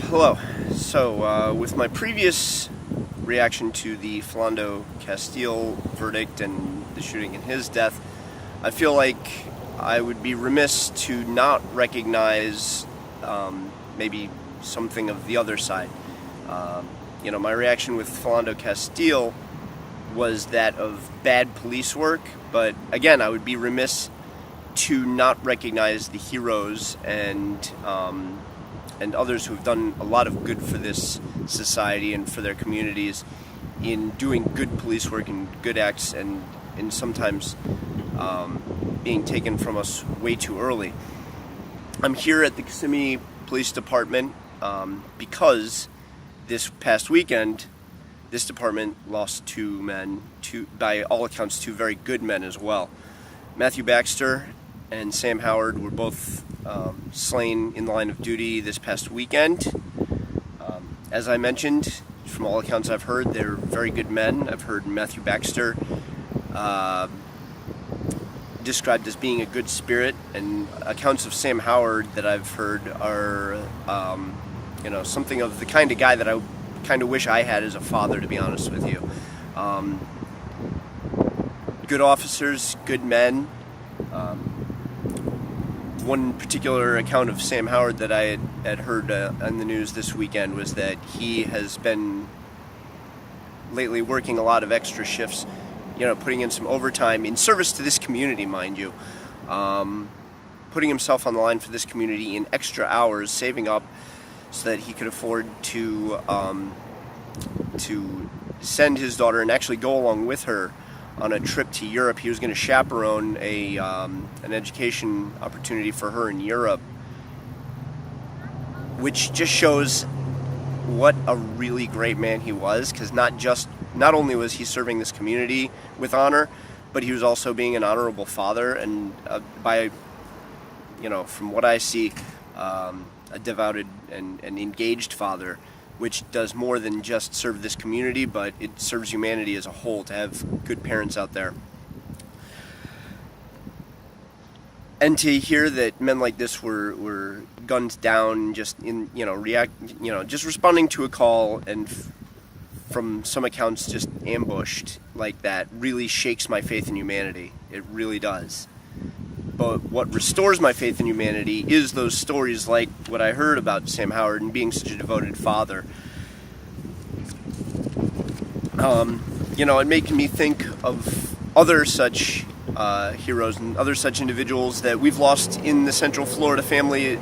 Hello. So, with my previous reaction to the Philando Castile verdict and the shooting and his death, I feel like I would be remiss to not recognize maybe something of the other side. My reaction with Philando Castile was that of bad police work, but again, I would be remiss to not recognize the heroes and others who have done a lot of good for this society and for their communities in doing good police work and good acts, and sometimes being taken from us way too early. I'm here at the Kissimmee Police Department because this past weekend, this department lost two men, by all accounts, two very good men as well. Mathew Baxter and Sam Howard were both slain in the line of duty this past weekend. As I mentioned, from all accounts I've heard, they're very good men. I've heard Mathew Baxter described as being a good spirit, and accounts of Sam Howard that I've heard are, something of the kind of guy that I kind of wish I had as a father, to be honest with you. Good officers, good men. One particular account of Sam Howard that I had heard on the news this weekend was that he has been lately working a lot of extra shifts, putting in some overtime in service to this community, mind you, putting himself on the line for this community in extra hours, saving up so that he could afford to send his daughter and actually go along with her on a trip to Europe. He was going to chaperone an education opportunity for her in Europe, which just shows what a really great man he was, because not only was he serving this community with honor, but he was also being an honorable father, and from what I see, a devoted and engaged father, which does more than just serve this community, but it serves humanity as a whole, to have good parents out there. And to hear that men like this were gunned down just just responding to a call, and from some accounts just ambushed like that, really shakes my faith in humanity. It really does. But what restores my faith in humanity is those stories like what I heard about Sam Howard and being such a devoted father. It made me think of other such heroes and other such individuals that we've lost in the Central Florida family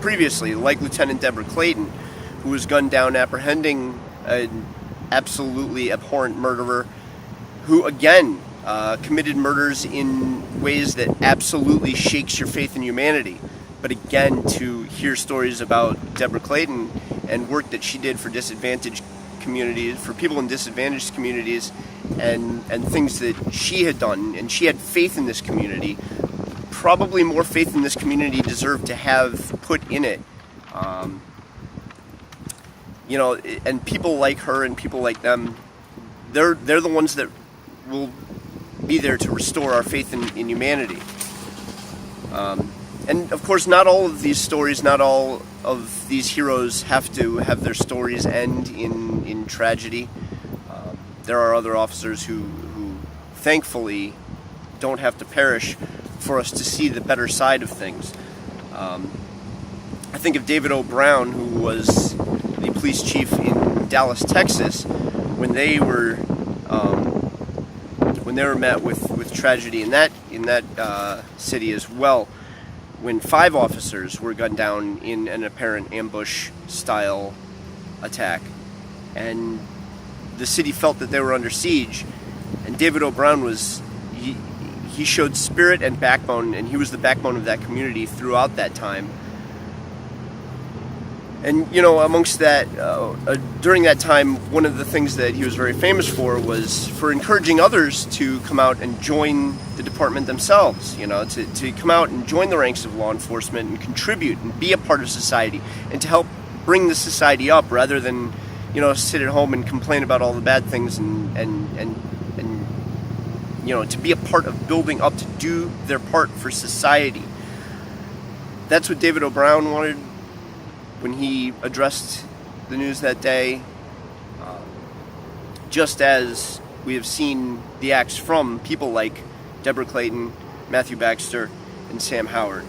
previously, like Lieutenant Debra Clayton, who was gunned down apprehending an absolutely abhorrent murderer who, again, committed murders in ways that absolutely shakes your faith in humanity. But again, to hear stories about Debra Clayton and work that she did for disadvantaged communities, for people in disadvantaged communities, and things that she had done, and she had faith in this community, probably more faith in this community deserved to have put in it. And people like her and people like them, they're the ones that will be there to restore our faith in humanity. And of course, not all of these stories, not all of these heroes have to have their stories end in tragedy. There are other officers who thankfully don't have to perish for us to see the better side of things. I think of David O. Brown, who was the police chief in Dallas, Texas, when they were met with tragedy in that city as well, when 5 officers were gunned down in an apparent ambush-style attack, and the city felt that they were under siege, and David O. Brown he showed spirit and backbone, and he was the backbone of that community throughout that time. And, amongst that, during that time, one of the things that he was very famous for was for encouraging others to come out and join the department themselves, to come out and join the ranks of law enforcement and contribute and be a part of society and to help bring the society up, rather than, sit at home and complain about all the bad things and to be a part of building up, to do their part for society. That's what David O. Brown wanted when he addressed the news that day, just as we have seen the acts from people like Deborah Clayton, Mathew Baxter, and Sam Howard,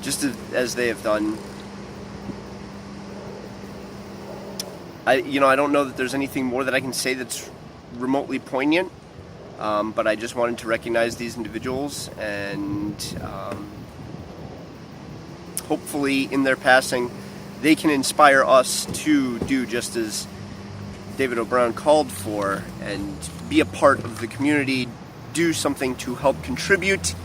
just as they have done. I don't know that there's anything more that I can say that's remotely poignant, but I just wanted to recognize these individuals, and hopefully in their passing they can inspire us to do just as David O'Brown called for and be a part of the community, do something to help contribute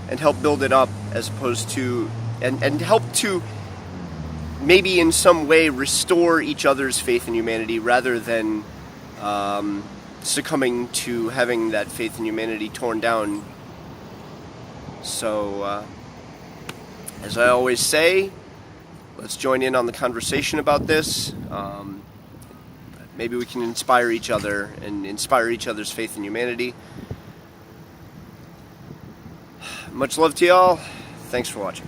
and help build it up, as opposed to and help to maybe in some way restore each other's faith in humanity, rather than succumbing to having that faith in humanity torn down. So, as I always say, let's join in on the conversation about this. Maybe we can inspire each other and inspire each other's faith in humanity. Much love to y'all. Thanks for watching.